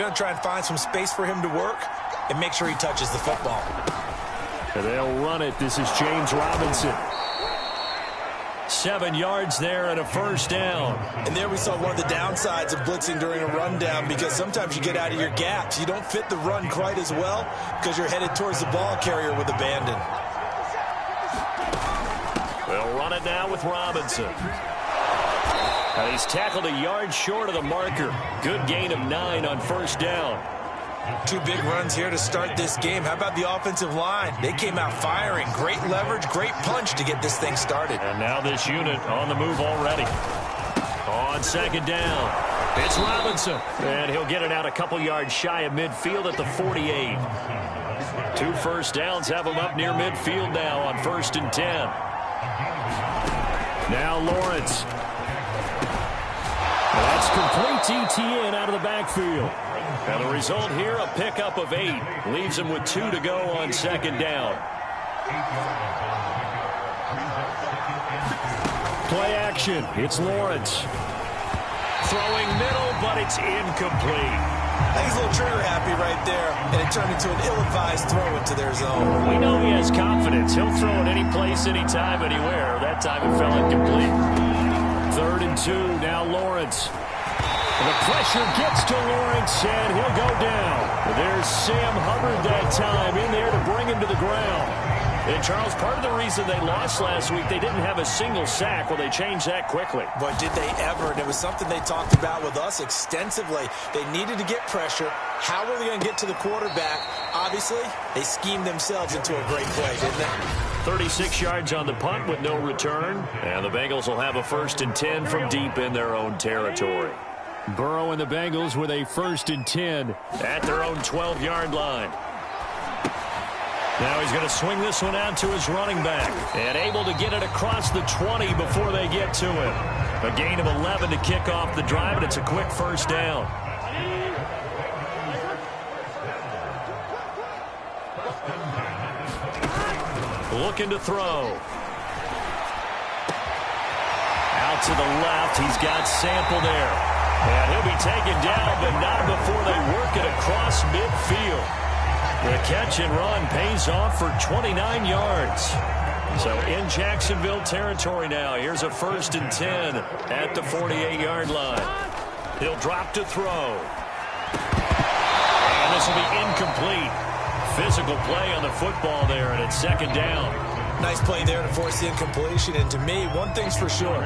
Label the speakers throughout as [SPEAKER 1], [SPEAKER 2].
[SPEAKER 1] going to try and find some space for him to work and make sure he touches the football.
[SPEAKER 2] And they'll run it. This is James Robinson. 7 yards there and a first down.
[SPEAKER 1] And there we saw one of the downsides of blitzing during a rundown, because sometimes you get out of your gaps. You don't fit the run quite as well because you're headed towards the ball carrier with abandon.
[SPEAKER 2] They'll run it now with Robinson. And he's tackled a yard short of the marker. Good gain of 9 on first down.
[SPEAKER 1] 2 big runs here to start this game. How about the offensive line? They came out firing. Great leverage, great punch to get this thing started.
[SPEAKER 2] And now this unit on the move already. On second down, it's Robinson. And he'll get it out a couple yards shy of midfield at the 48. 2 first downs have him up near midfield now on 1st and 10. Now Lawrence. That's complete ETN out of the backfield. And the result here, a pickup of 8. Leaves him with 2 to go on second down. Play action. It's Lawrence. Throwing middle, but it's incomplete.
[SPEAKER 1] I think he's a little trigger happy right there, and it turned into an ill-advised throw into their zone.
[SPEAKER 2] We know he has confidence. He'll throw it any place, anytime, anywhere. That time it fell incomplete. 3rd and 2, now Lawrence. And the pressure gets to Lawrence, and he'll go down. There's Sam Hubbard that time in there to bring him to the ground. And, Charles, part of the reason they lost last week, they didn't have a single sack. Well, they changed that quickly.
[SPEAKER 1] But did they ever? And it was something they talked about with us extensively. They needed to get pressure. How were they going to get to the quarterback? Obviously, they schemed themselves into a great play, didn't they?
[SPEAKER 2] 36 yards on the punt with no return. And the Bengals will have a 1st and 10 from deep in their own territory. Burrow and the Bengals with a 1st and 10 at their own 12-yard line. Now he's going to swing this one out to his running back. And able to get it across the 20 before they get to him. A gain of 11 to kick off the drive, and it's a quick first down. Looking to throw. Out to the left. He's got Sample there. And he'll be taken down, but not before they work it across midfield. The catch and run pays off for 29 yards. So in Jacksonville territory now. Here's a 1st and 10 at the 48-yard line. He'll drop to throw. And this will be incomplete. Physical play on the football there, and it's 2nd down.
[SPEAKER 1] Nice play there to force the incompletion. And to me, one thing's for sure.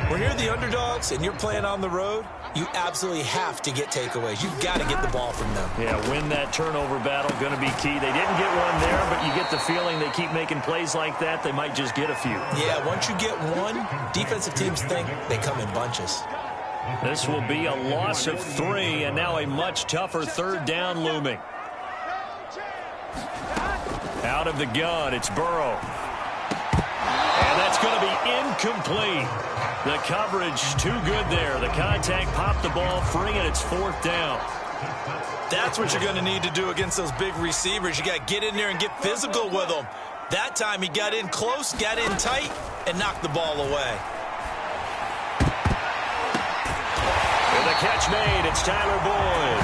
[SPEAKER 1] When you're the underdogs and you're playing on the road, you absolutely have to get takeaways. You've got to get the ball from them.
[SPEAKER 2] Yeah, win that turnover battle, going to be key. They didn't get one there, but you get the feeling they keep making plays like that, they might just get a few.
[SPEAKER 1] Yeah, once you get one, defensive teams think they come in bunches.
[SPEAKER 2] This will be a loss of 3, and now a much tougher 3rd down looming. Out of the gun, it's Burrow. And that's going to be incomplete. The coverage too good there. The contact popped the ball free, and it's 4th down.
[SPEAKER 1] That's what you're going to need to do against those big receivers. You got to get in there and get physical with them. That time he got in close, got in tight, and knocked the ball away.
[SPEAKER 2] And the catch made. It's Tyler Boyd.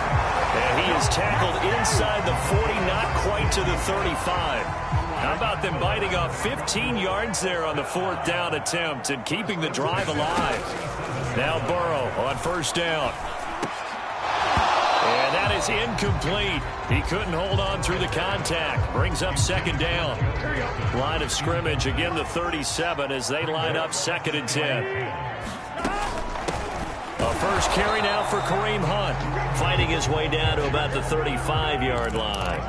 [SPEAKER 2] And he is tackled inside the 40, not quite to the 35. How about them biting off 15 yards there on the 4th down attempt and keeping the drive alive? Now Burrow on 1st down. And that is incomplete. He couldn't hold on through the contact. Brings up 2nd down. Line of scrimmage, again the 37 as they line up 2nd and 10. A first carry now for Kareem Hunt. Fighting his way down to about the 35-yard line.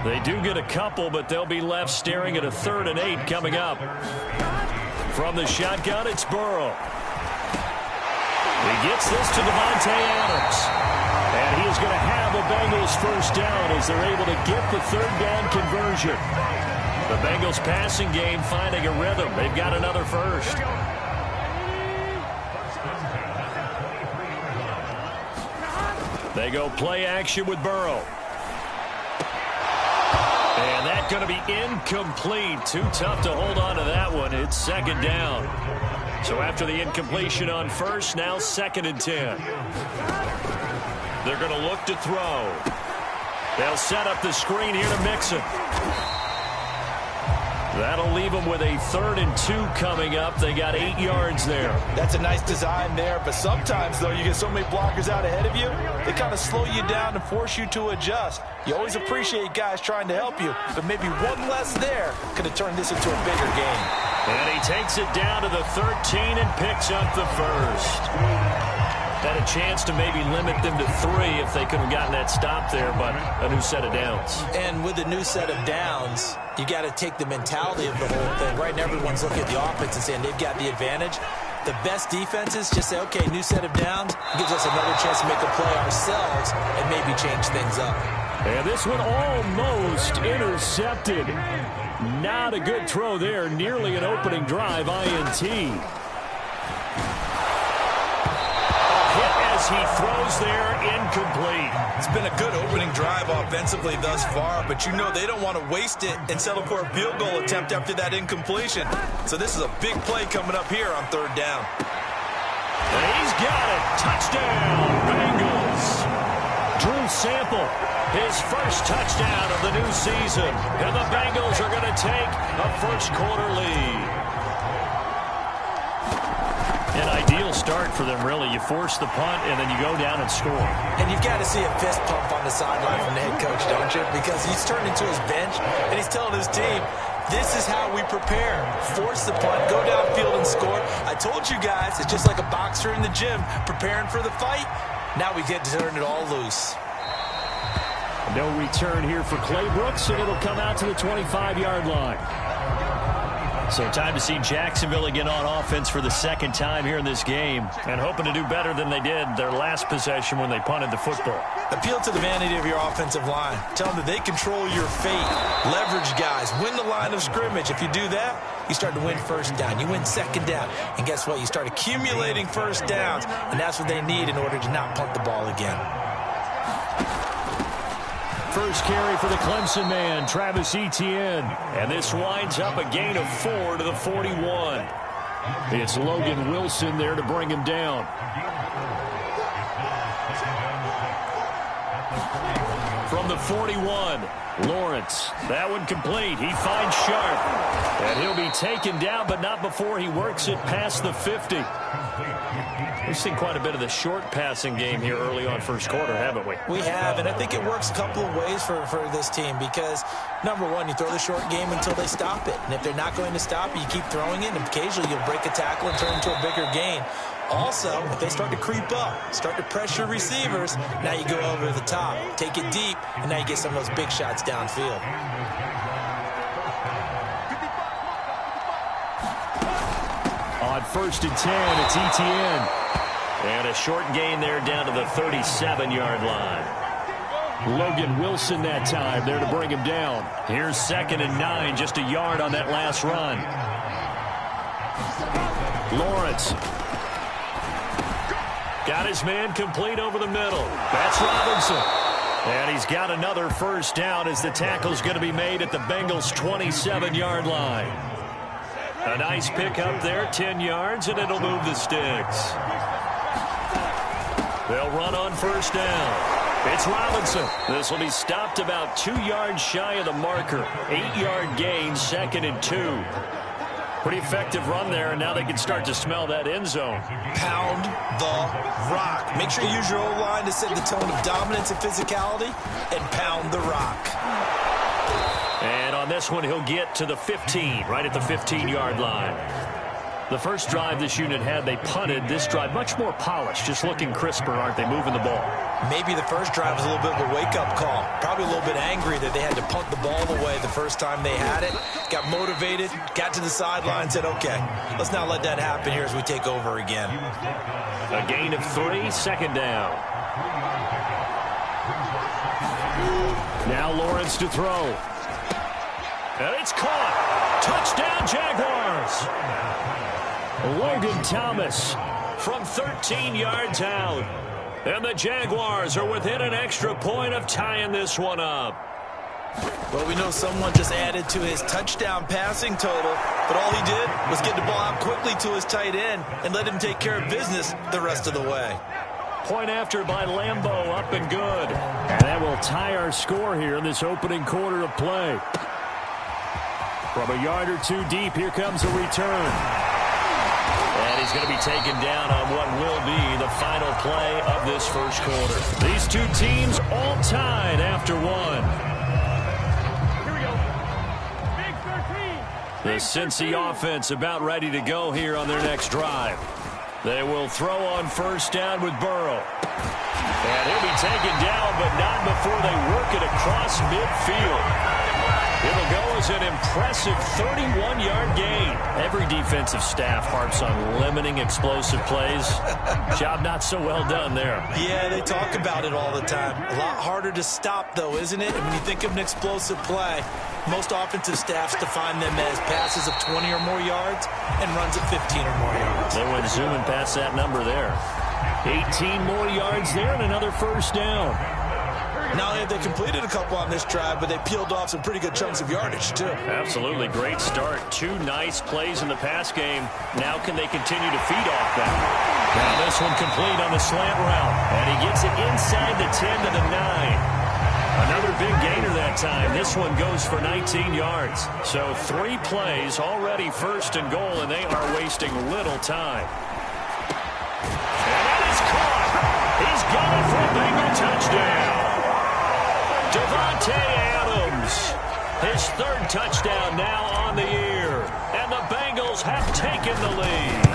[SPEAKER 2] They do get a couple, but they'll be left staring at a 3rd and 8 coming up. From the shotgun, it's Burrow. He gets this to Devontae Adams. And he is going to have a Bengals 1st down as they're able to get the 3rd down conversion. The Bengals passing game finding a rhythm. They've got another first. They go play action with Burrow. And that's going to be incomplete. Too tough to hold on to that one. It's 2nd down. So after the incompletion on 1st, now 2nd and 10. They're going to look to throw. They'll set up the screen here to Mixon. That'll leave them with a 3rd and 2 coming up. They got 8 yards there.
[SPEAKER 1] That's a nice design there, but sometimes, though, you get so many blockers out ahead of you, they kind of slow you down and force you to adjust. You always appreciate guys trying to help you, but maybe one less there could have turned this into a bigger game.
[SPEAKER 2] And he takes it down to the 13 and picks up the first. Had a chance to maybe limit them to 3 if they could have gotten that stop there, but a new set of downs.
[SPEAKER 1] And with a new set of downs, you got to take the mentality of the whole thing. Right now, everyone's looking at the offense and saying they've got the advantage. The best defenses just say, okay, new set of downs. It gives us another chance to make a play ourselves and maybe change things up.
[SPEAKER 2] And this one almost intercepted. Not a good throw there. Nearly an opening drive, INT. He throws there, incomplete.
[SPEAKER 1] It's been a good opening drive offensively thus far, but you know they don't want to waste it and settle for a field goal attempt after that incompletion. So this is a big play coming up here on 3rd down.
[SPEAKER 2] And he's got it. Touchdown, Bengals. Drew Sample, his first touchdown of the new season. And the Bengals are going to take a first-quarter lead. An ideal start for them, really. You force the punt, and then you go down and score.
[SPEAKER 1] And you've got to see a fist pump on the sideline from the head coach, don't you? Because he's turned into his bench, and he's telling his team, this is how we prepare. Force the punt, go downfield and score. I told you guys, it's just like a boxer in the gym preparing for the fight. Now we get to turn it all loose.
[SPEAKER 2] No return here for Clay Brooks, and it'll come out to the 25-yard line. So time to see Jacksonville again on offense for the 2nd time here in this game, and hoping to do better than they did their last possession when they punted the football.
[SPEAKER 1] Appeal to the vanity of your offensive line. Tell them that they control your fate. Leverage guys. Win the line of scrimmage. If you do that, you start to win 1st down. You win 2nd down. And guess what? You start accumulating 1st downs, and that's what they need in order to not punt the ball again.
[SPEAKER 2] First carry for the Clemson man, Travis Etienne. And this winds up a gain of 4 to the 41. It's Logan Wilson there to bring him down. From the 41, Lawrence. That one complete. He finds Sharp. And he'll be taken down, but not before he works it past the 50. We've seen quite a bit of the short passing game here early on 1st quarter, haven't we?
[SPEAKER 1] We have, and I think it works a couple of ways for this team because, number one, you throw the short game until they stop it. And if they're not going to stop it, you keep throwing it, and occasionally you'll break a tackle and turn it into a bigger gain. Also, if they start to creep up, start to pressure receivers, now you go over the top, take it deep, and now you get some of those big shots downfield.
[SPEAKER 2] On 1st and 10, it's Etienne. And a short gain there down to the 37-yard line. Logan Wilson that time there to bring him down. Here's 2nd and 9, just a yard on that last run. Lawrence. Got his man complete over the middle. That's Robinson. And he's got another 1st down as the tackle's going to be made at the Bengals' 27-yard line. A nice pick up there, 10 yards, and it'll move the sticks. They'll run on 1st down. It's Robinson. This will be stopped about 2 yards shy of the marker. 8-yard gain, 2nd and 2. Pretty effective run there, and now they can start to smell that end zone.
[SPEAKER 1] Pound the rock. Make sure you use your O-line to set the tone of dominance and physicality, and pound the rock.
[SPEAKER 2] And on this one, he'll get to the 15, right at the 15-yard line. The first drive this unit had, they punted. This drive, much more polished, just looking crisper, aren't they, moving the ball?
[SPEAKER 1] Maybe the first drive was a little bit of a wake-up call. Probably a little bit angry that they had to punt the ball away the first time they had it. Got motivated, got to the sideline, said, okay, let's not let that happen here as we take over again.
[SPEAKER 2] A gain of 3, 2nd down. Now Lawrence to throw. And it's caught. Touchdown, Jaguars. Logan Thomas from 13 yards out. And the Jaguars are within an extra point of tying this one up.
[SPEAKER 1] Well, we know someone just added to his touchdown passing total, but all he did was get the ball out quickly to his tight end and let him take care of business the rest of the way.
[SPEAKER 2] Point after by Lambeau, up and good. And that will tie our score here in this opening quarter of play. From a yard or two deep, here comes a return. And he's going to be taken down on what will be the final play of this first quarter. These two teams all tied after one. The Cincy offense about ready to go here on their next drive. They will throw on first down with Burrow. And he'll be taken down, but not before they work it across midfield. It'll go as an impressive 31-yard gain. Every defensive staff harps on limiting explosive plays. Job not so well done there.
[SPEAKER 1] Yeah, they talk about it all the time. A lot harder to stop, though, isn't it? And when you think of an explosive play, most offensive staffs define them as passes of 20 or more yards and runs of 15 or more yards.
[SPEAKER 2] They went zooming past that number there. 18 more yards there and another first down.
[SPEAKER 1] Not only have they completed a couple on this drive, but they peeled off some pretty good chunks of yardage, too.
[SPEAKER 2] Absolutely. Great start. Two nice plays in the pass game. Now can they continue to feed off that? Now this one complete on the slant route. And he gets it inside the 10 to the 9. Another big gainer that time. This one goes for 19 yards. So 3 plays already first and goal, and they are wasting little time. And that is caught. He's going for a Bengal touchdown. Devontae Adams, his 3rd touchdown now on the year. And the Bengals have taken the lead.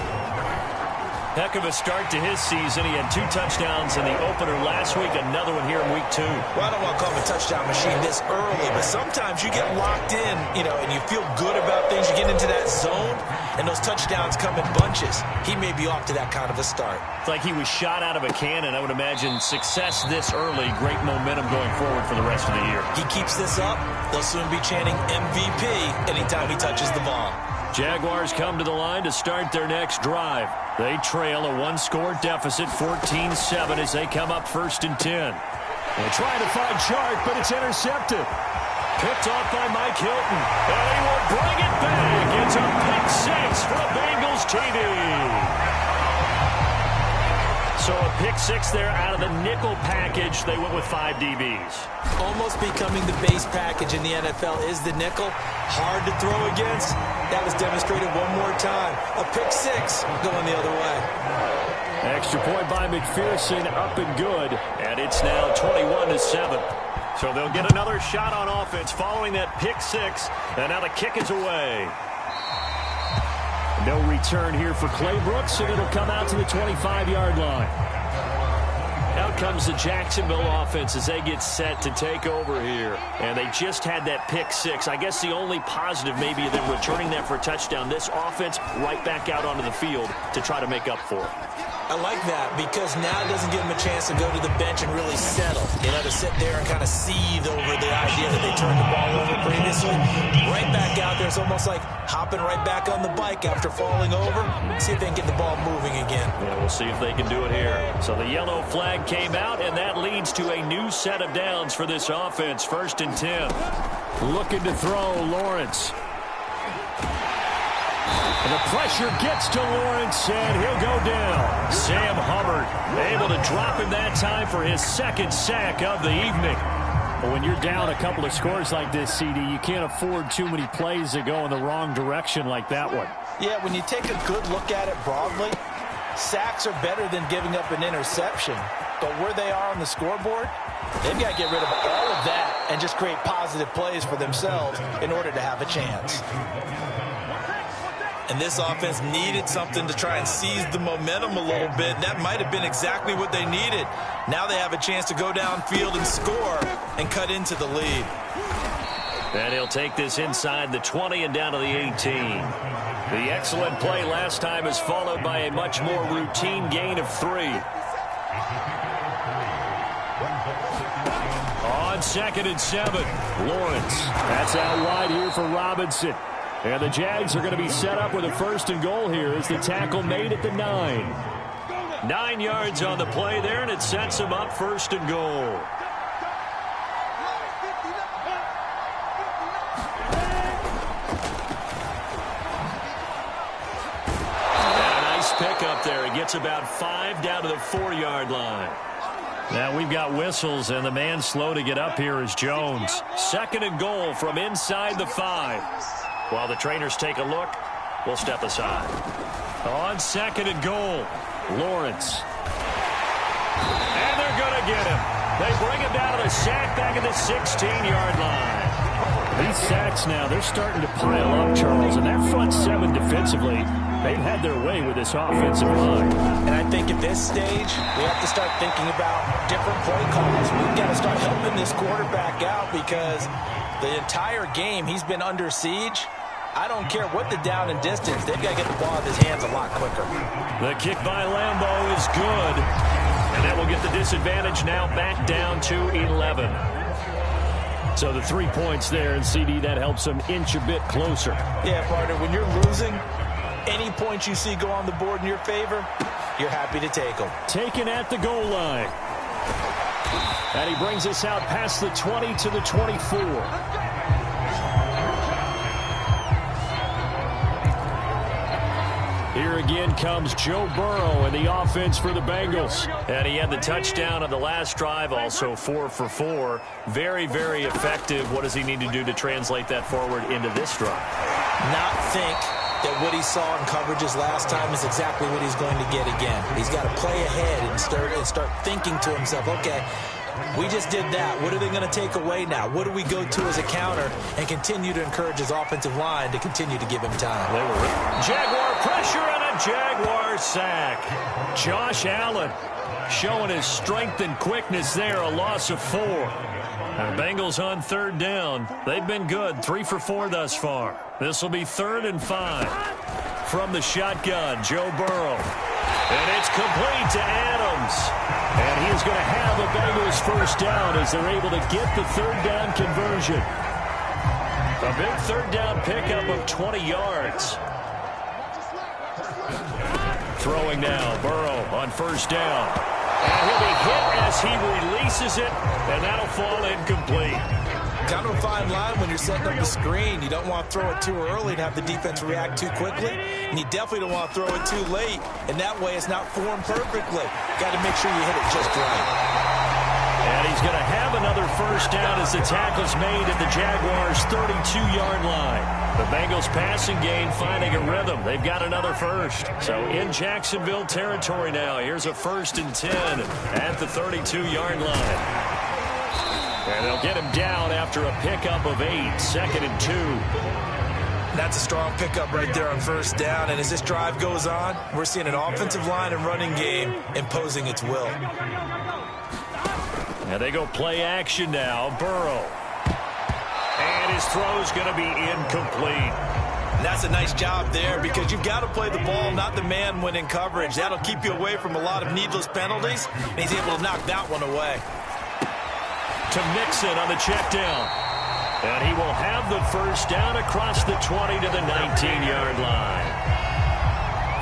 [SPEAKER 2] Heck of a start to his season. He had 2 touchdowns in the opener last week, another one here in week 2.
[SPEAKER 1] Well, I don't want to call him a touchdown machine this early, but sometimes you get locked in, and you feel good about things. You get into that zone, and those touchdowns come in bunches. He may be off to that kind of a start.
[SPEAKER 2] It's like he was shot out of a cannon. I would imagine success this early, great momentum going forward for the rest of the year.
[SPEAKER 1] He keeps this up, they'll soon be chanting MVP anytime he touches the ball.
[SPEAKER 2] Jaguars come to the line to start their next drive. They trail a 1-score deficit, 14-7, as they come up 1st and 10. They're trying to find Chark, but it's intercepted. Picked off by Mike Hilton, and he will bring it back. It's a pick 6 for a Bengals TD. So a pick 6 there out of the nickel package. They went with 5 DBs.
[SPEAKER 1] Almost becoming the base package in the NFL is the nickel. Hard to throw against. That was demonstrated one more time. A pick 6 going the other way.
[SPEAKER 2] Extra point by McPherson, up and good. And it's now 21-7. So they'll get another shot on offense following that pick 6. And now the kick is away. No return here for Clay Brooks, and it'll come out to the 25-yard line. Out comes the Jacksonville offense as they get set to take over here. And they just had that pick 6. I guess the only positive maybe of them returning that for a touchdown. This offense right back out onto the field to try to make up for it.
[SPEAKER 1] I like that because now it doesn't give them a chance to go to the bench and really settle. To sit there and kind of seethe over the idea that they turned the ball over previously. Right back out there. It's almost like hopping right back on the bike after falling over. See if they can get the ball moving again.
[SPEAKER 2] Yeah, we'll see if they can do it here. So the yellow flag came out, and that leads to a new set of downs for this offense. 1st and 10. Looking to throw, Lawrence. And the pressure gets to Lawrence, and he'll go down. Sam Hubbard able to drop him that time for his 2nd sack of the evening. But when you're down a couple of scores like this, CD, you can't afford too many plays that go in the wrong direction like that one.
[SPEAKER 1] Yeah, when you take a good look at it broadly, sacks are better than giving up an interception. But where they are on the scoreboard, they've got to get rid of all of that and just create positive plays for themselves in order to have a chance. And this offense needed something to try and seize the momentum a little bit. And that might have been exactly what they needed. Now they have a chance to go downfield and score and cut into the lead.
[SPEAKER 2] And he'll take this inside the 20 and down to the 18. The excellent play last time is followed by a much more routine gain of 3. On 2nd and 7, Lawrence. That's out wide here for Robinson. And the Jags are going to be set up with a 1st and goal here as the tackle made at the 9. 9 yards on the play there, and it sets them up 1st and goal. And a nice pick up there. He gets It's about 5 down to the 4-yard line. Now we've got whistles, and the man slow to get up here is Jones. 2nd and goal from inside the 5. While the trainers take a look, we'll step aside. On 2nd and goal, Lawrence. And they're going to get him. They bring him down to the sack back at the 16-yard line. These sacks now, they're starting to pile up, Charles, and that front 7 defensively, they've had their way with this offensive line.
[SPEAKER 1] And I think at this stage, we have to start thinking about different play calls. We've got to start helping this quarterback out because the entire game he's been under siege. I don't care what the down and distance. They've got to get the ball in his hands a lot quicker.
[SPEAKER 2] The kick by Lambo is good. And that will get the disadvantage now back down to 11. So the 3 points there, and CD, that helps them inch a bit closer.
[SPEAKER 1] Yeah, partner, when you're losing, any points you see go on the board in your favor, you're happy to take them.
[SPEAKER 2] Taken at the goal line. And he brings us out past the 20 to the 24. Here again comes Joe Burrow in the offense for the Bengals. And he had the touchdown on the last drive, also 4 for 4. Very, very effective. What does he need to do to translate that forward into this drive?
[SPEAKER 1] Not think that what he saw in coverages last time is exactly what he's going to get again. He's got to play ahead and start thinking to himself, okay, we just did that. What are they going to take away now? What do we go to as a counter? And continue to encourage his offensive line to continue to give him time.
[SPEAKER 2] Jaguar pressure and a Jaguar sack. Josh Allen showing his strength and quickness there, a loss of 4. And Bengals on 3rd down. They've been good, 3 for 4 thus far. This will be 3rd and 5. From the shotgun, Joe Burrow. And it's complete to Adams. And he is going to have a Bengals first down as they're able to get the 3rd down conversion. A big 3rd down pickup of 20 yards. Throwing now, Burrow on 1st down. And he'll be hit as he releases it, and that'll fall incomplete.
[SPEAKER 1] Kind of a fine line when you're setting up the screen. You don't want to throw it too early and have the defense react too quickly. And you definitely don't want to throw it too late. And that way it's not formed perfectly. Got to make sure you hit it just right.
[SPEAKER 2] And he's going to have another first down as the tackle's made at the Jaguars' 32-yard line. The Bengals passing game finding a rhythm. They've got another first. So in Jacksonville territory now. Here's a 1st and 10 at the 32-yard line. And they'll get him down after a pickup of 8, 2nd and 2.
[SPEAKER 1] That's a strong pickup right there on 1st down. And as this drive goes on, we're seeing an offensive line and running game imposing its will.
[SPEAKER 2] And they go play action now. Burrow. And his throw's going to be incomplete.
[SPEAKER 1] And that's a nice job there because you've got to play the ball, not the man when in coverage. That'll keep you away from a lot of needless penalties. And he's able to knock that one away.
[SPEAKER 2] To Mixon on the check down. And he will have the first down across the 20 to the 19-yard line.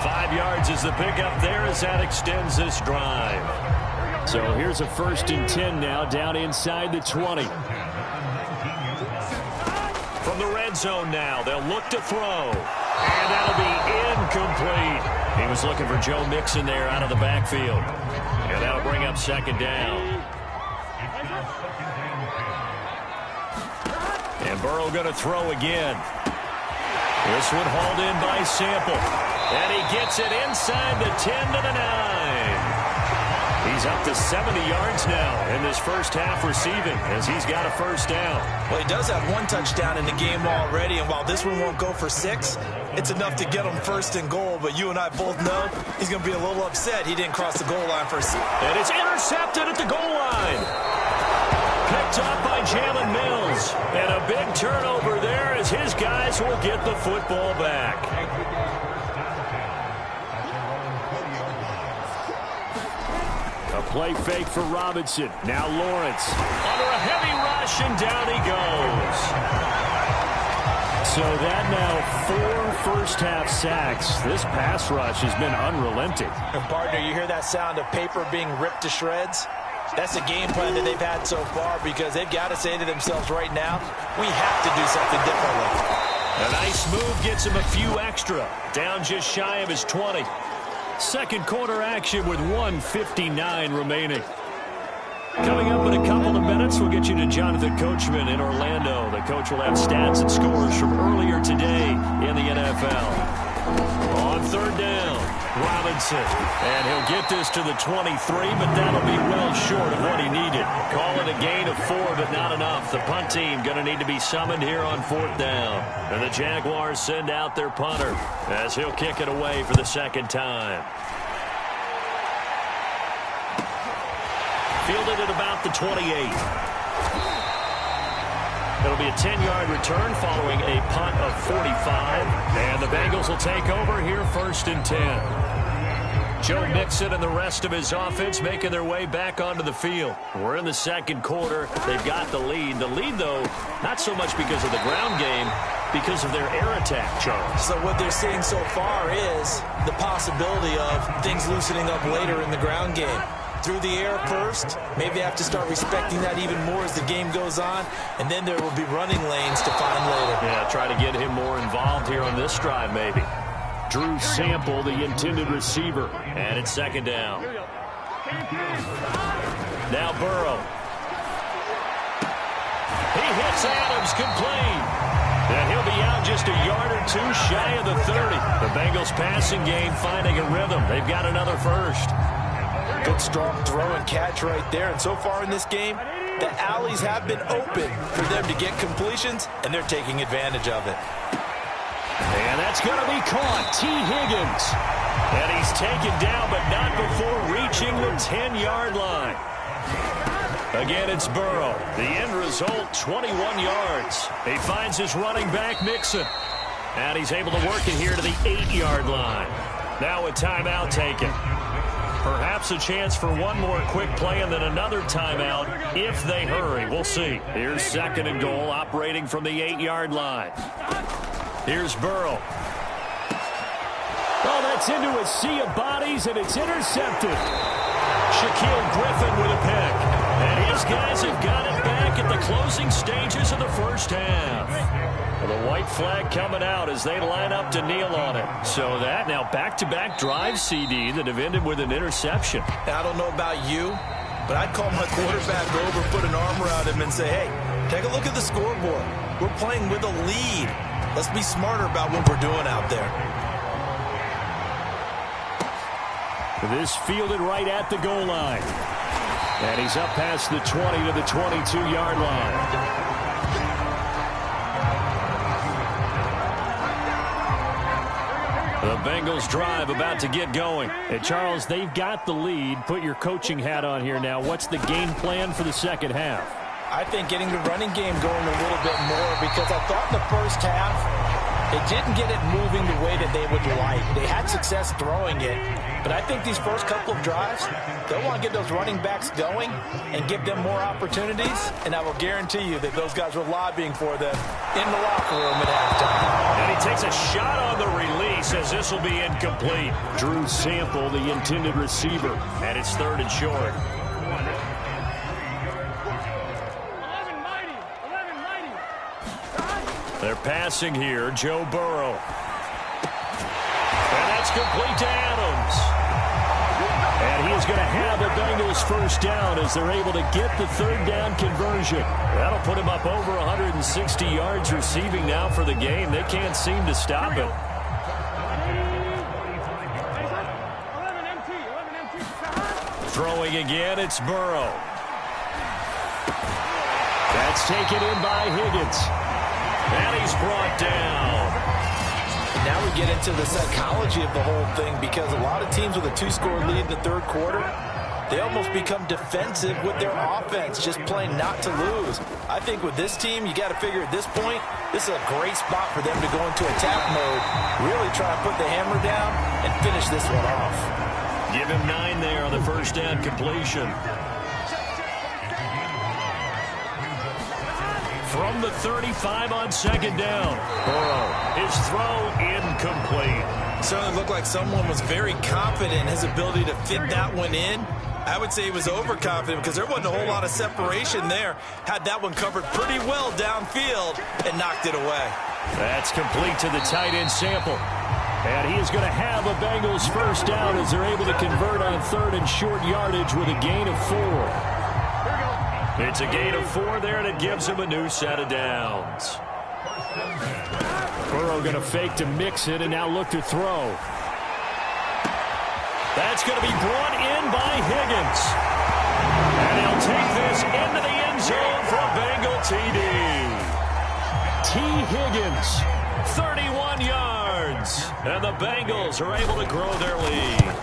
[SPEAKER 2] 5 yards is the pickup there as that extends this drive. So here's a 1st and 10 now down inside the 20. From the red zone now, they'll look to throw. And that'll be incomplete. He was looking for Joe Mixon there out of the backfield. And that'll bring up 2nd down. And Burrow going to throw again. This one hauled in by Sample. And he gets it inside the 10 to the 9. He's up to 70 yards now in this first half receiving as he's got a first down.
[SPEAKER 1] Well, he does have 1 touchdown in the game already, and while this one won't go for 6, it's enough to get him 1st and goal. But you and I both know he's going to be a little upset he didn't cross the goal line for a 6.
[SPEAKER 2] And it's intercepted at the goal line. Picked up by Jalen Mills. And a big turnover there as his guys will get the football back. A play fake for Robinson. Now Lawrence. Under a heavy rush, and down he goes. So that now 4 first-half sacks. This pass rush has been unrelenting.
[SPEAKER 1] And partner, you hear that sound of paper being ripped to shreds? That's the game plan that they've had so far because they've got to say to themselves right now, we have to do something differently.
[SPEAKER 2] A nice move gets him a few extra. Down just shy of his 20. Second quarter action with 1:59 remaining. Coming up in a couple of minutes, we'll get you to Jonathan Coachman in Orlando. The coach will have stats and scores from earlier today in the NFL. On third down, Robinson. And he'll get this to the 23, but that'll be well short of what he needed. Call it a gain of 4, but not enough. The punt team going to need to be summoned here on fourth down. And the Jaguars send out their punter as he'll kick it away for the second time. Fielded at about the 28. It'll be a 10-yard return following a punt of 45. And the Bengals will take over here first and 10. Joe Mixon and the rest of his offense making their way back onto the field. We're in the second quarter. They've got the lead. The lead, though, not so much because of the ground game, because of their air attack, Charles.
[SPEAKER 1] So what they're seeing so far is the possibility of things loosening up later in the ground game. Through the air first, maybe they have to start respecting that even more as the game goes on, and then there will be running lanes to find later.
[SPEAKER 2] Yeah, try to get him more involved here on this drive, maybe. Drew Sample, the intended receiver, and it's second down. Now Burrow. He hits Adams, complete. And he'll be out just a yard or two shy of the 30. The Bengals passing game finding a rhythm. They've got another first.
[SPEAKER 1] Good strong throw and catch right there. And so far in this game, the alleys have been open for them to get completions, and they're taking advantage of it.
[SPEAKER 2] And that's going to be caught. T. Higgins. And he's taken down, but not before reaching the 10-yard line. Again, it's Burrow. The end result, 21 yards. He finds his running back, Mixon. And he's able to work it here to the 8-yard line. Now a timeout taken. Perhaps a chance for one more quick play and then another timeout if they hurry. We'll see. Here's second and goal, operating from the 8-yard line. Here's Burrow. Oh, that's into a sea of bodies, and it's intercepted. Shaquille Griffin with a pick. And his guys have got it back at the closing stages of the first half. Well, the white flag coming out as they line up to kneel on it. So that now back-to-back drive, CD, that have ended with an interception.
[SPEAKER 1] Now, I don't know about you, but I'd call my quarterback over, put an arm around him, and say, hey, take a look at the scoreboard. We're playing with a lead. Let's be smarter about what we're doing out there.
[SPEAKER 2] This fielded right at the goal line. And he's up past the 20 to the 22-yard line. The Bengals drive about to get going. Hey, Charles, they've got the lead. Put your coaching hat on here now. What's the game plan for the second half?
[SPEAKER 1] I think getting the running game going a little bit more, because I thought in the first half they didn't get it moving the way that they would like. They had success throwing it, but I think these first couple of drives, they'll want to get those running backs going and give them more opportunities, and I will guarantee you that those guys were lobbying for them in the locker room at halftime.
[SPEAKER 2] And he takes a shot on the release as this will be incomplete. Drew Sample, the intended receiver, and it's third and short. They're passing here, Joe Burrow. And that's complete to Adams. And he is going to have the Bengals first down as they're able to get the third down conversion. That'll put him up over 160 yards receiving now for the game. They can't seem to stop it. Throwing again, it's Burrow. That's taken in by Higgins. And he's brought down.
[SPEAKER 1] Now we get into the psychology of the whole thing, because a lot of teams with a 2-score lead in the third quarter, they almost become defensive with their offense, just playing not to lose. I think with this team, you got to figure at this point, this is a great spot for them to go into attack mode, really try and put the hammer down and finish this one off.
[SPEAKER 2] Give him 9 there on the first down completion. From the 35 on second down. Burrow, his throw incomplete.
[SPEAKER 1] Certainly looked like someone was very confident in his ability to fit that one in. I would say he was overconfident because there wasn't a whole lot of separation there. Had that one covered pretty well downfield and knocked it away.
[SPEAKER 2] That's complete to the tight end Sample. And he is going to have a Bengals first down as they're able to convert on third and short yardage with a gain of 4. It's a gain of 4 there, and it gives him a new set of downs. Burrow going to fake to mix it and now look to throw. That's going to be brought in by Higgins. And he'll take this into the end zone for a Bengal TD. T. Higgins, 31 yards. And the Bengals are able to grow their lead.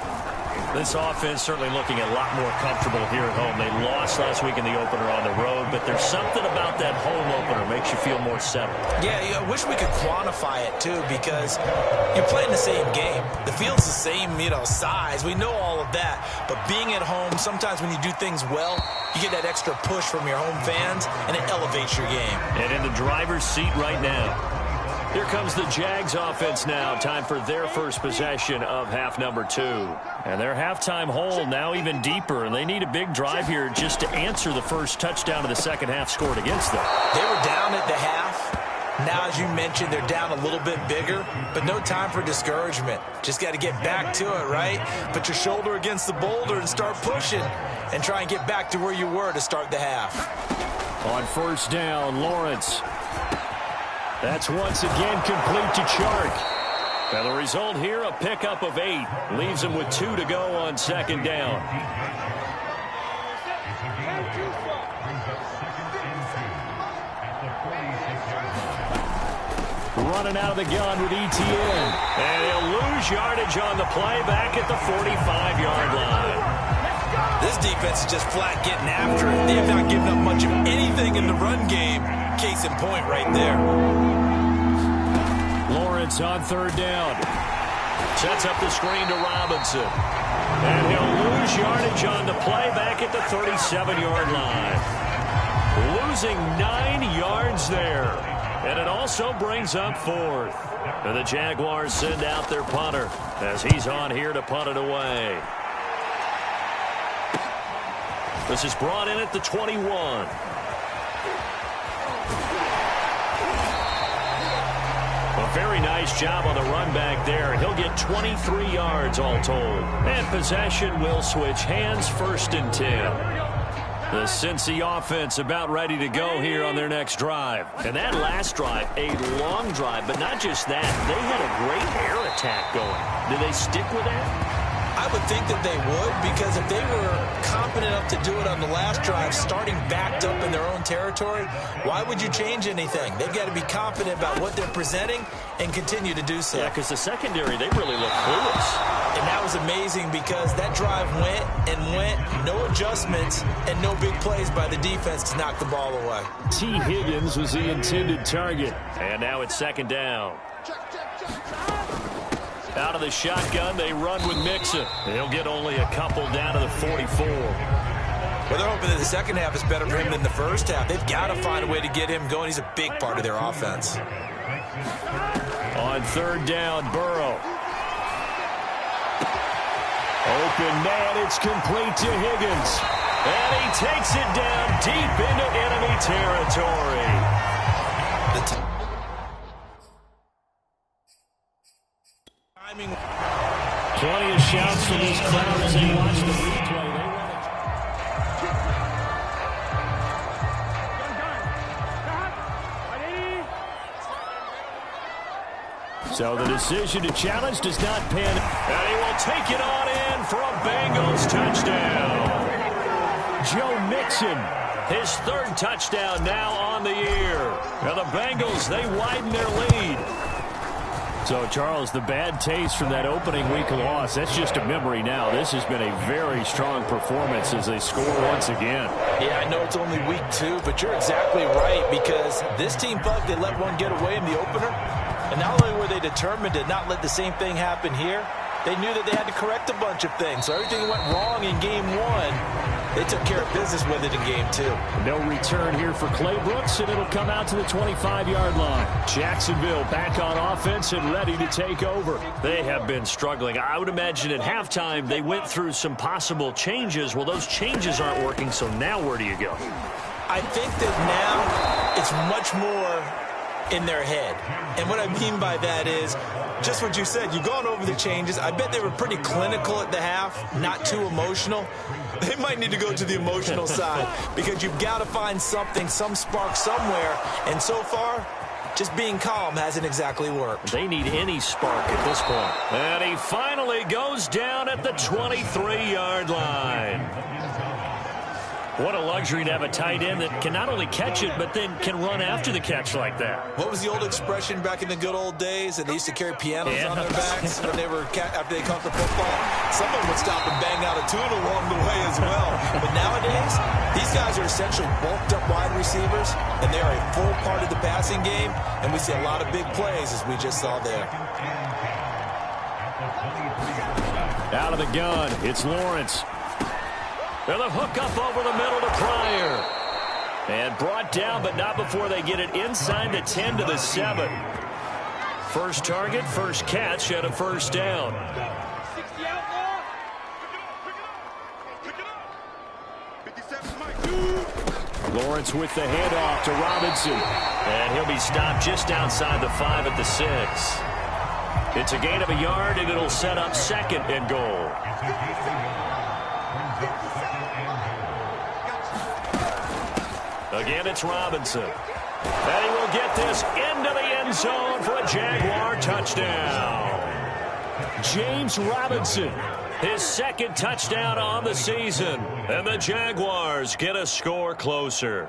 [SPEAKER 2] This offense certainly looking a lot more comfortable here at home. They lost last week in the opener on the road, but there's something about that home opener makes you feel more settled. Yeah, I wish we could quantify it, too, because you're playing the same game. The field's the same, size. We know all of that. But being at home, sometimes when you do things well, you get that extra push from your home fans, and it elevates your game. And in the driver's seat right now. Here comes the Jags offense now. Time for their first possession of half number 2. And their halftime hole now even deeper, and they need a big drive here just to answer the first touchdown of the second half scored against them. They were down at the half. Now, as you mentioned, they're down a little bit bigger, but no time for discouragement. Just got to get back to it, right? Put your shoulder against the boulder and start pushing and try and get back to where you were to start the half. On first down, Lawrence. That's once again complete to Chark. And the result here, a pickup of 8. Leaves him with 2 to go on second down. Running out of the gun with ETN. And he'll lose yardage on the play back at the 45-yard line. This defense is just flat getting after it. They have not given up much of anything in the run game. Case in point right there. Lawrence on third down. Sets up the screen to Robinson. And he'll lose yardage on the play back at the 37-yard line. Losing 9 yards there. And it also brings up fourth. And the Jaguars send out their punter as he's on here to punt it away. This is brought in at the 21. A very nice job on the run back there. He'll get 23 yards all told. And possession will switch hands, 1st and 10. The Cincy offense about ready to go here on their next drive. And that last drive, a long drive, but not just that. They had a great air attack going. Do they stick with that? I would think that they would, because if they were confident enough to do it on the last drive, starting backed up in their own territory, why would you change anything? They've got to be confident about what they're presenting and continue to do so. Yeah, because the secondary, they really look clueless. And that was amazing because that drive went and went, no adjustments, and no big plays by the defense to knock the ball away. T. Higgins was the intended target. And now it's second down. Out of the shotgun, they run with Mixon. He'll get only a couple down to the 44. Well, they're hoping that the second half is better for him than the first half. They've got to find a way to get him going. He's a big part of their offense. On third down, Burrow. Open man, it's complete to Higgins. And he takes it down deep into enemy territory. Plenty of shouts from this crowd as they watch the replay. So the decision to challenge does not pan. And he will take it on in for a Bengals touchdown. Joe Mixon, his 3rd touchdown now on the year. Now the Bengals, they widen their lead. So, Charles, the bad taste from that opening week loss, that's just a memory now. This has been a very strong performance as they score once again. Yeah, I know it's only week 2, but you're exactly right, because this team thought they let one get away in the opener, and not only were they determined to not let the same thing happen here, they knew that they had to correct a bunch of things. So everything went wrong in game 1. They took care of business with it in game 2. No return here for Clay Brooks, and it'll come out to the 25-yard line. Jacksonville back on offense and ready to take over. They have been struggling. I would imagine at halftime they went through some possible changes. Well, those changes aren't working, so now where do you go? I think that now it's much more
[SPEAKER 1] in their head. And what I mean by that is just what you said. You've gone over the changes. I bet they were pretty clinical at the half, not too emotional. They might need to go to the emotional side because you've got to find something, some spark somewhere. And so far, just being calm hasn't exactly worked.
[SPEAKER 2] They need any spark at this point. And he finally goes down at the 23-yard line. What a luxury to have a tight end that can not only catch it, but then can run after the catch like that.
[SPEAKER 1] What was the old expression back in the good old days? That they used to carry pianos on their backs when they were after they caught the football. Someone would stop and bang out a tune along the way as well. But nowadays, these guys are essentially bulked up wide receivers, and they are a full part of the passing game, and we see a lot of big plays as we just saw there.
[SPEAKER 2] Out of the gun, it's Lawrence. And the hook up over the middle to Pryor. And brought down, but not before they get it inside the 10 to the 7. First target, first catch, and a first down. Lawrence with the handoff to Robinson. And he'll be stopped just outside the 5 at the 6. It's a gain of a yard, and it'll set up second and goal. Again, it's Robinson. And he will get this into the end zone for a Jaguar touchdown. James Robinson, his second touchdown on the season. And the Jaguars get a score closer.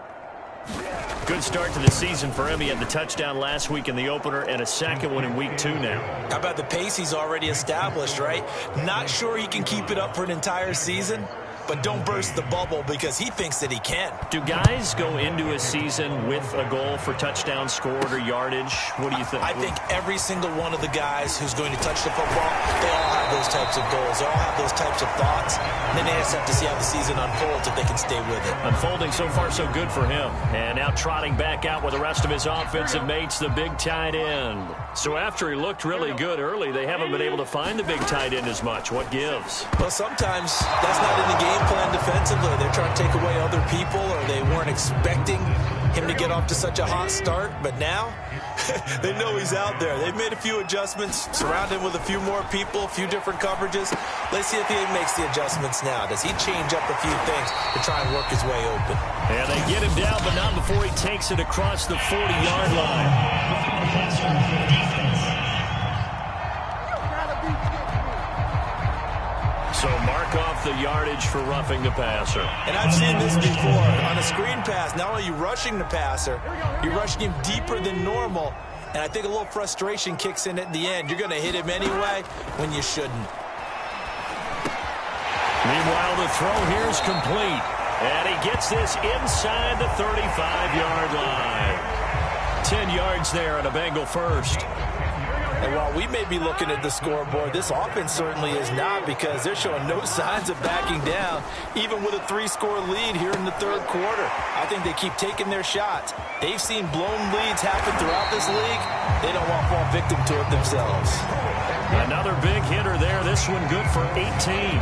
[SPEAKER 2] Good start to the season for him. He had the touchdown last week in the opener and a second one in week 2 now.
[SPEAKER 1] How about the pace he's already established, right? Not sure he can keep it up for an entire season, but don't burst the bubble because he thinks that he can.
[SPEAKER 2] Do guys go into a season with a goal for touchdown scored or yardage? What do you think?
[SPEAKER 1] I think every single one of the guys who's going to touch the football, they all have those types of goals. They all have those types of thoughts. And then they just have to see how the season unfolds if they can stay with it.
[SPEAKER 2] Unfolding so far so good for him. And now trotting back out with the rest of his offensive mates, the big tight end. So after he looked really good early, they haven't been able to find the big tight end as much. What gives?
[SPEAKER 1] Well, sometimes that's not in the game plan defensively. They're trying to take away other people, or they weren't expecting him to get off to such a hot start. But now, they know he's out there. They've made a few adjustments, surrounded him with a few more people, a few different coverages. Let's see if he makes the adjustments now. Does he change up a few things to try and work his way open?
[SPEAKER 2] And they get him down, but not before he takes it across the 40-yard line. So mark off the yardage for roughing the passer.
[SPEAKER 1] And I've seen this before. On a screen pass, not only are you rushing the passer, you're rushing him deeper than normal. And I think a little frustration kicks in at the end. You're going to hit him anyway when you shouldn't.
[SPEAKER 2] Meanwhile, the throw here is complete. And he gets this inside the 35-yard line. 10 yards there and a Bengal first.
[SPEAKER 1] And while we may be looking at the scoreboard, this offense certainly is not, because they're showing no signs of backing down, even with a 3-score lead here in the third quarter. I think they keep taking their shots. They've seen blown leads happen throughout this league. They don't want to fall victim to it themselves.
[SPEAKER 2] Another big hitter there. This one good for 18.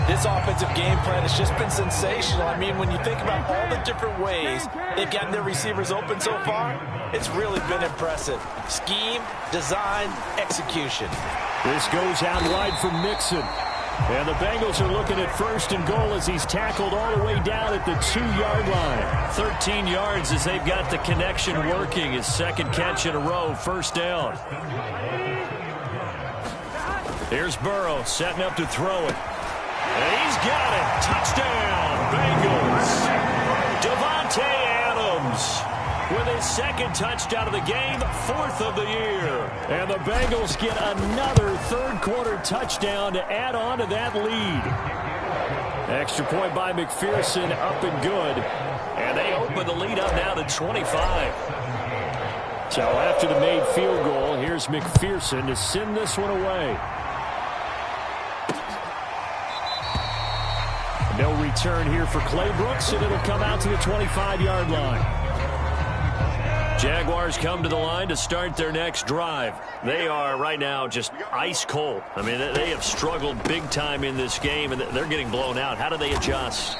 [SPEAKER 1] This offensive game plan has just been sensational. I mean, when you think about all the different ways they've gotten their receivers open so far, it's really been impressive. Scheme, design, execution.
[SPEAKER 2] This goes out wide from Mixon. And the Bengals are looking at first and goal as he's tackled all the way down at the 2-yard line. 13 yards as they've got the connection working. His second catch in a row, first down. Here's Burrow setting up to throw it. And he's got it. Touchdown, Bengals. Devontae Adams with his second touchdown of the game, 4th of the year. And the Bengals get another third-quarter touchdown to add on to that lead. Extra point by McPherson, up and good. And they open the lead up now to 25. So after the made field goal, here's McPherson to send this one away. No return here for Claybrooks, and it'll come out to the 25-yard line. Jaguars come to the line to start their next drive. They are right now just ice cold. I mean, they have struggled big time in this game, and they're getting blown out. How do they adjust?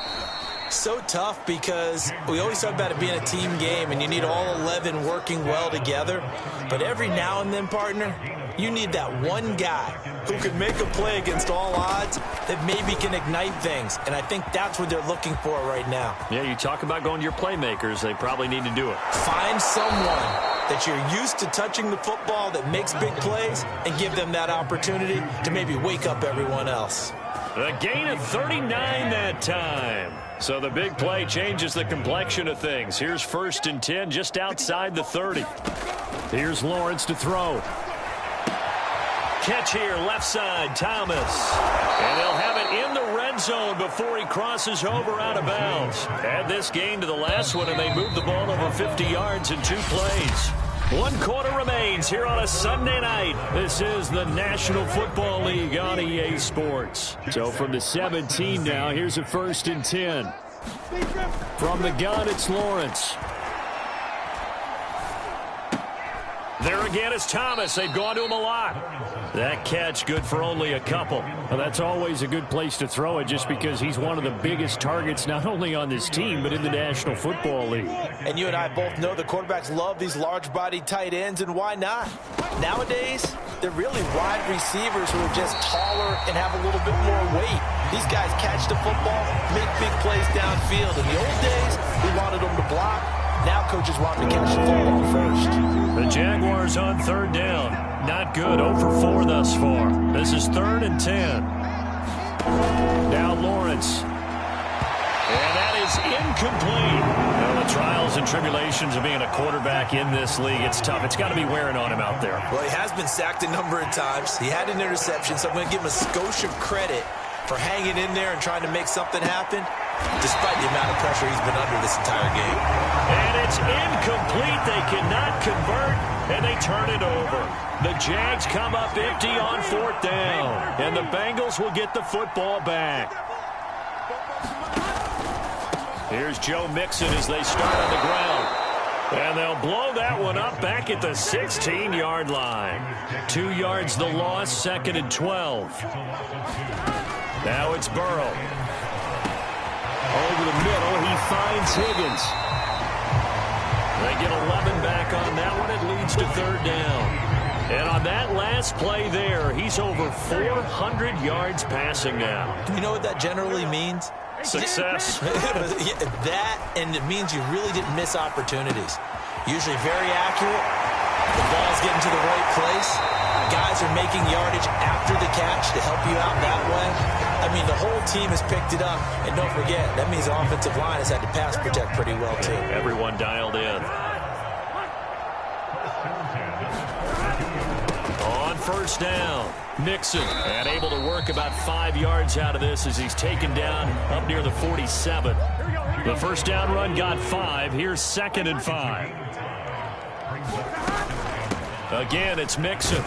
[SPEAKER 1] So tough because we always talk about it being a team game and you need all 11 working well together. But every now and then, partner, you need that one guy who can make a play against all odds that maybe can ignite things. And I think that's what they're looking for right now.
[SPEAKER 2] Yeah, you talk about going to your playmakers. They probably need to do it.
[SPEAKER 1] Find someone that you're used to touching the football that makes big plays and give them that opportunity to maybe wake up everyone else.
[SPEAKER 2] A gain of 39 that time. So the big play changes the complexion of things. Here's 1st and 10 just outside the 30. Here's Lawrence to throw. Catch here, left side, Thomas. And they'll have it in the red zone before he crosses over out of bounds. Add this gain to the last one, and they move the ball over 50 yards in 2 plays. 1 quarter remains here on a Sunday night. This is the National Football League on EA Sports. So from the 17 now, here's a 1st and 10. From the gun, it's Lawrence. There again is Thomas. They've gone to him a lot. That catch good for only a couple. Well, that's always a good place to throw it just because he's one of the biggest targets not only on this team but in the National Football League.
[SPEAKER 1] And you and I both know the quarterbacks love these large-bodied tight ends, and why not? Nowadays, they're really wide receivers who are just taller and have a little bit more weight. These guys catch the football, make big plays downfield. In the old days, we wanted them to block. Now coaches want to catch the football first.
[SPEAKER 2] The Jaguars on 3rd down. Not good. 0 for 4 thus far. This is 3rd and 10. Now Lawrence. And that is incomplete. Well, the trials and tribulations of being a quarterback in this league, it's tough. It's got to be wearing on him out there.
[SPEAKER 1] Well, he has been sacked a number of times. He had an interception, so I'm going to give him a skosh of credit for hanging in there and trying to make something happen, despite the amount of pressure he's been under this entire game.
[SPEAKER 2] And it's incomplete. They cannot convert, and they turn it over. The Jags come up empty on 4th down, and the Bengals will get the football back. Here's Joe Mixon as they start on the ground. And they'll blow that one up back at the 16-yard line. 2 yards the loss, 2nd and 12. Now it's Burrow. Over the middle, he finds Higgins. They get 11 back on that one. It leads to 3rd down. And on that last play there, he's over 400 yards passing now.
[SPEAKER 1] Do you know what that generally means?
[SPEAKER 2] Success.
[SPEAKER 1] That, and it means you really didn't miss opportunities. Usually very accurate. The ball's getting to the right place. Guys are making yardage after the catch to help you out that way. I mean, the whole team has picked it up. And don't forget, that means the offensive line has had to pass protect pretty well, too.
[SPEAKER 2] Everyone dialed in. On 1st down, Mixon, and able to work about 5 yards out of this as he's taken down up near the 47. The 1st down run got 5. Here's 2nd and 5. Again, it's Mixon.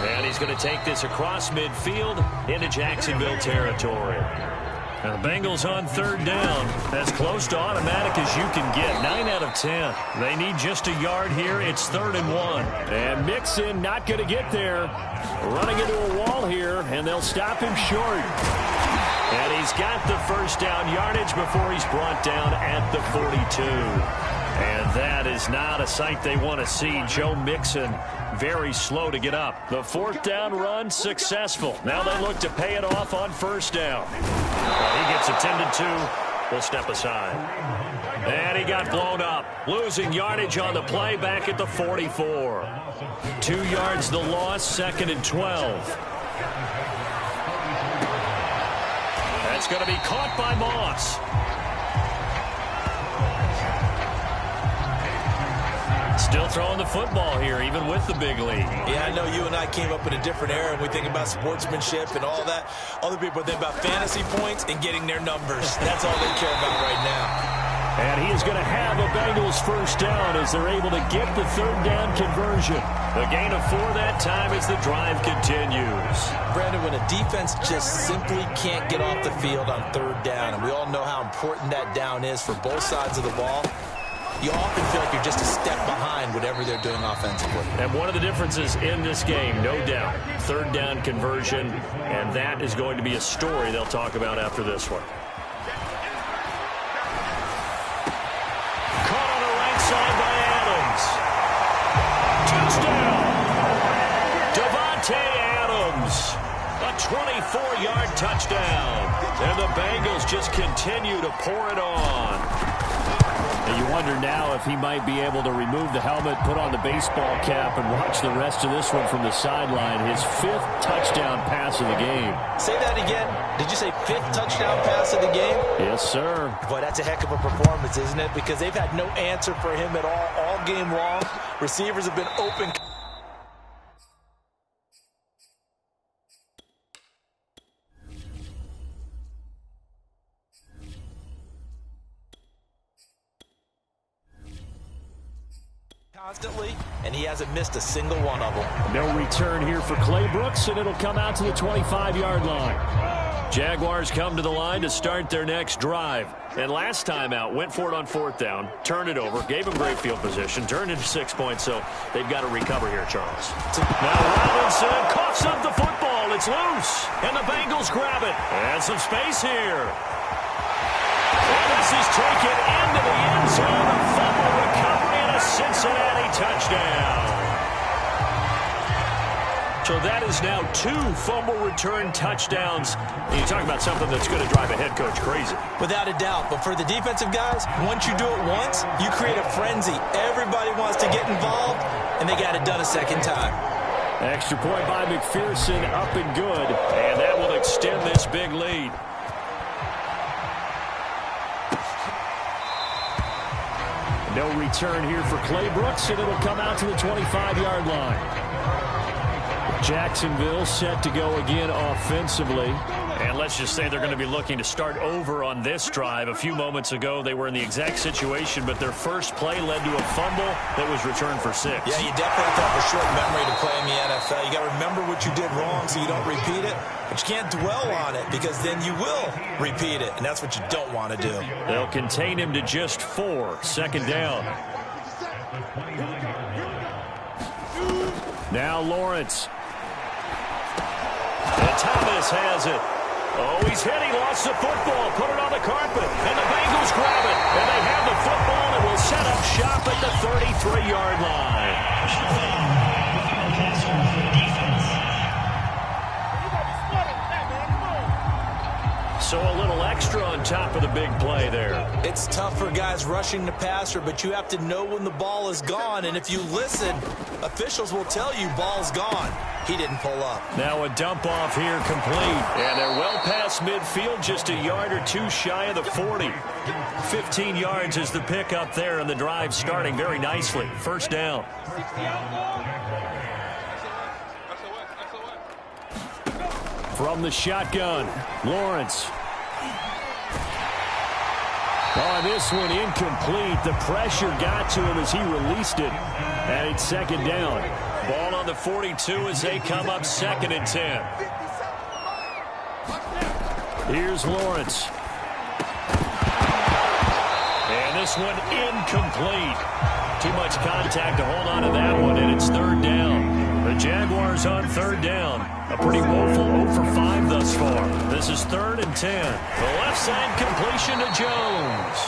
[SPEAKER 2] And he's going to take this across midfield into Jacksonville territory. Now the Bengals on 3rd down, as close to automatic as you can get. 9 out of 10. They need just a yard here. It's 3rd and 1. And Mixon not going to get there. Running into a wall here, and they'll stop him short. And he's got the 1st down yardage before he's brought down at the 42. And that is not a sight they want to see. Joe Mixon very slow to get up. The 4th down run successful. Now they look to pay it off on 1st down. Well, he gets attended to. We'll step aside. And he got blown up. Losing yardage on the play back at the 44. 2 yards the loss, 2nd and 12. That's going to be caught by Moss. Still throwing the football here, even with the big lead.
[SPEAKER 1] Yeah, I know you and I came up in a different era, and we think about sportsmanship and all that. Other people think about fantasy points and getting their numbers. That's all they care about right now.
[SPEAKER 2] And he is going to have a Bengals 1st down as they're able to get the 3rd down conversion. The gain of 4 that time as the drive continues.
[SPEAKER 1] Brandon, when a defense just simply can't get off the field on 3rd down, and we all know how important that down is for both sides of the ball, you often feel like you're just a step behind whatever they're doing offensively.
[SPEAKER 2] And one of the differences in this game, no doubt, 3rd down conversion, and that is going to be a story they'll talk about after this one. the Bengals just continue to pour it on.
[SPEAKER 3] And you wonder now if he might be able to remove the helmet, put on the baseball cap, and watch the rest of this one from the sideline. His 5th touchdown pass of the game.
[SPEAKER 1] Say that again. Did you say 5th touchdown pass of the game?
[SPEAKER 3] Yes, sir.
[SPEAKER 1] Boy, that's a heck of a performance, isn't it? Because they've had no answer for him at all game long. Receivers have been open. Constantly, and he hasn't missed a single one of them.
[SPEAKER 3] No return here for Clay Brooks, and it'll come out to the 25-yard line.
[SPEAKER 2] Jaguars come to the line to start their next drive. And last time out, went for it on 4th down, turned it over, gave him great field position, turned into 6 points, so they've got to recover here, Charles. Now Robinson coughs up the football. It's loose, and the Bengals grab it. And some space here. And this is taken into the end zone. A fumble recovery and a Cincinnati touchdown. So that is now 2 fumble return touchdowns. And you talk about something that's going to drive a head coach crazy.
[SPEAKER 1] Without a doubt. But for the defensive guys, once you do it once, you create a frenzy. Everybody wants to get involved, and they got it done a second time.
[SPEAKER 3] Extra point by McPherson, up and good.
[SPEAKER 2] And that will extend this big lead.
[SPEAKER 3] No return here for Clay Brooks, and it'll come out to the 25-yard line. Jacksonville set to go again offensively.
[SPEAKER 2] And let's just say they're going to be looking to start over on this drive. A few moments ago, they were in the exact situation, but their first play led to a fumble that was returned for 6.
[SPEAKER 1] Yeah, you definitely have to have a short memory to play in the NFL. You got to remember what you did wrong so you don't repeat it, but you can't dwell on it because then you will repeat it, and that's what you don't want to do.
[SPEAKER 2] They'll contain him to just 4, 2nd down.
[SPEAKER 3] Now Lawrence.
[SPEAKER 2] And Thomas has it. Oh, he's hit. He lost the football. Put it on the carpet. And the Bengals grab it. And they have the football and will set up shop at the 33-yard line. So a little extra on top of the big play there.
[SPEAKER 1] It's tough for guys rushing the passer, but you have to know when the ball is gone. And if you listen, officials will tell you ball's gone. He didn't pull up.
[SPEAKER 2] Now a dump off here complete. And they're well past midfield, just a yard or 2 shy of the 40. 15 yards is the pickup there, and the drive starting very nicely. 1st down.
[SPEAKER 3] From the shotgun, Lawrence. Oh, this one incomplete. The pressure got to him as he released it. And it's 2nd down.
[SPEAKER 2] Ball on the 42 as they come up 2nd and 10.
[SPEAKER 3] Here's Lawrence.
[SPEAKER 2] And this one incomplete. Too much contact to hold on to that one, and it's 3rd down. The Jaguars on 3rd down. A pretty woeful 0 for 5 thus far. This is 3rd and 10. The left side completion to Jones.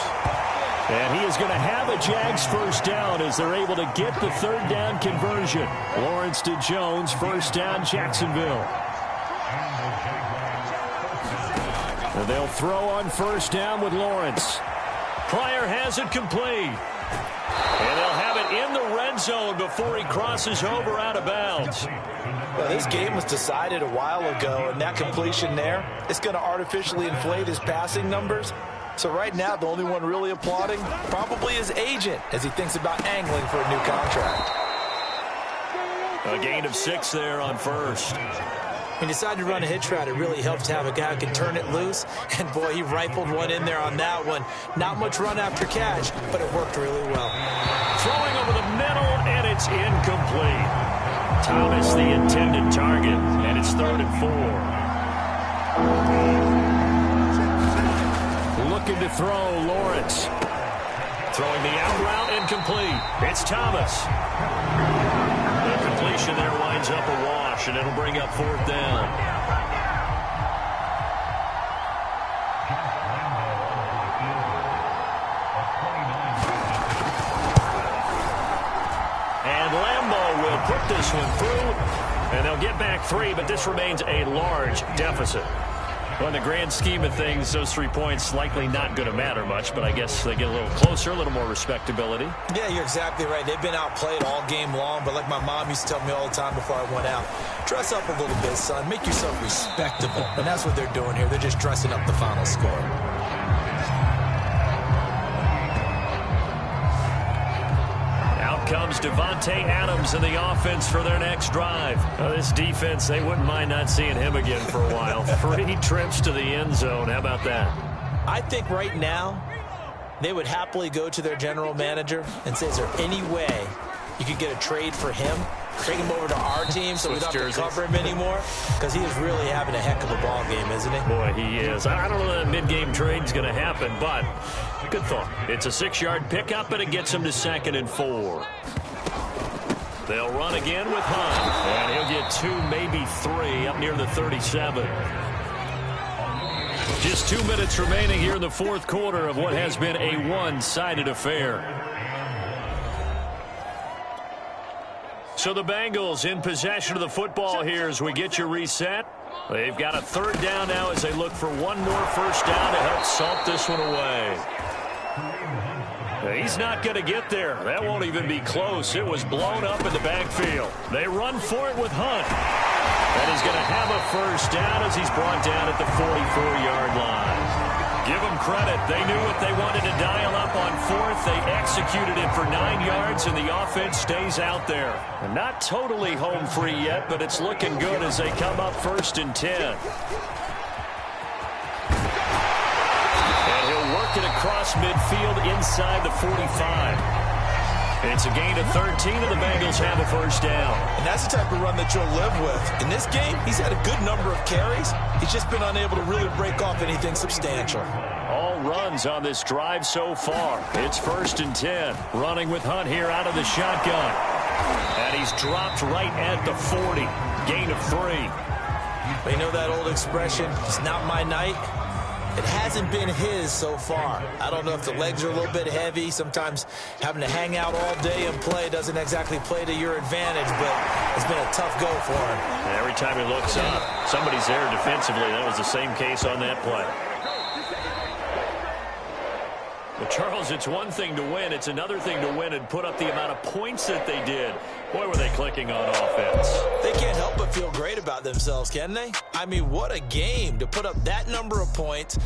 [SPEAKER 3] And he is going to have a Jags 1st down as they're able to get the 3rd down conversion. Lawrence to Jones, 1st down, Jacksonville. And they'll throw on 1st down with Lawrence.
[SPEAKER 2] Pryor has it complete. And they'll have it in the red zone before he crosses over out of bounds.
[SPEAKER 1] Well, this game was decided a while ago, and that completion there is going to artificially inflate his passing numbers. So right now, the only one really applauding probably his agent as he thinks about angling for a new contract.
[SPEAKER 2] A gain of 6 there on 1st.
[SPEAKER 1] When you decide to run a hitch route, it really helps to have a guy who can turn it loose. And, boy, he rifled one in there on that one. Not much run after catch, but it worked really well.
[SPEAKER 2] Throwing over the middle, and it's incomplete. Thomas, the intended target, and it's 3rd and 4.
[SPEAKER 3] Looking to throw, Lawrence.
[SPEAKER 2] Throwing the out route, incomplete. It's Thomas. The completion there winds up a wash, and it'll bring up 4th down. And Lambeau will put this one through, and they'll get back 3, but this remains a large deficit. Well, in the grand scheme of things, those 3 points likely not going to matter much, but I guess they get a little closer, a little more respectability.
[SPEAKER 1] Yeah, you're exactly right. They've been outplayed all game long, but like my mom used to tell me all the time before I went out, dress up a little bit, son. Make yourself respectable. And that's what they're doing here. They're just dressing up the final score.
[SPEAKER 2] Comes Devontae Adams in the offense for their next drive. This defense, they wouldn't mind not seeing him again for a while. 3 trips to the end zone. How about that?
[SPEAKER 1] I think right now they would happily go to their general manager and say, is there any way you could get a trade for him? Bring him over to our team so we don't have to cover him anymore? Because he is really having a heck of a ball game, isn't he?
[SPEAKER 2] Boy, he is. I don't know that mid-game trade's going to happen, but good thought. It's a 6-yard pickup, and it gets him to 2nd and 4. They'll run again with Hunt, and he'll get 2, maybe 3, up near the 37. Just 2 minutes remaining here in the fourth quarter of what has been a one-sided affair. So the Bengals in possession of the football here as we get you reset. They've got a 3rd down now as they look for one more first down to help salt this one away. He's not going to get there. That won't even be close. It was blown up in the backfield. They run for it with Hunt. And he's going to have a first down as he's brought down at the 44-yard line. Give them credit. They knew what they wanted to dial up on 4th. They executed it for 9 yards, and the offense stays out there. And not totally home free yet, but it's looking good as they come up 1st and 10. And he'll work it across midfield inside the 45. It's a gain of 13, and the Bengals have a first down.
[SPEAKER 1] And that's the type of run that you'll live with. In this game, he's had a good number of carries. He's just been unable to really break off anything substantial.
[SPEAKER 2] All runs on this drive so far. It's 1st and 10. Running with Hunt here out of the shotgun. And he's dropped right at the 40. Gain of 3.
[SPEAKER 1] They know that old expression, it's not my night. It hasn't been his so far. I don't know if the legs are a little bit heavy. Sometimes having to hang out all day and play doesn't exactly play to your advantage, but it's been a tough go for him.
[SPEAKER 2] And every time he looks up, somebody's there defensively. That was the same case on that play. Well, Charles, it's one thing to win. It's another thing to win and put up the amount of points that they did. Boy, were they clicking on offense.
[SPEAKER 1] They can't help but feel great about themselves, can they? I mean, what a game to put up that number of points.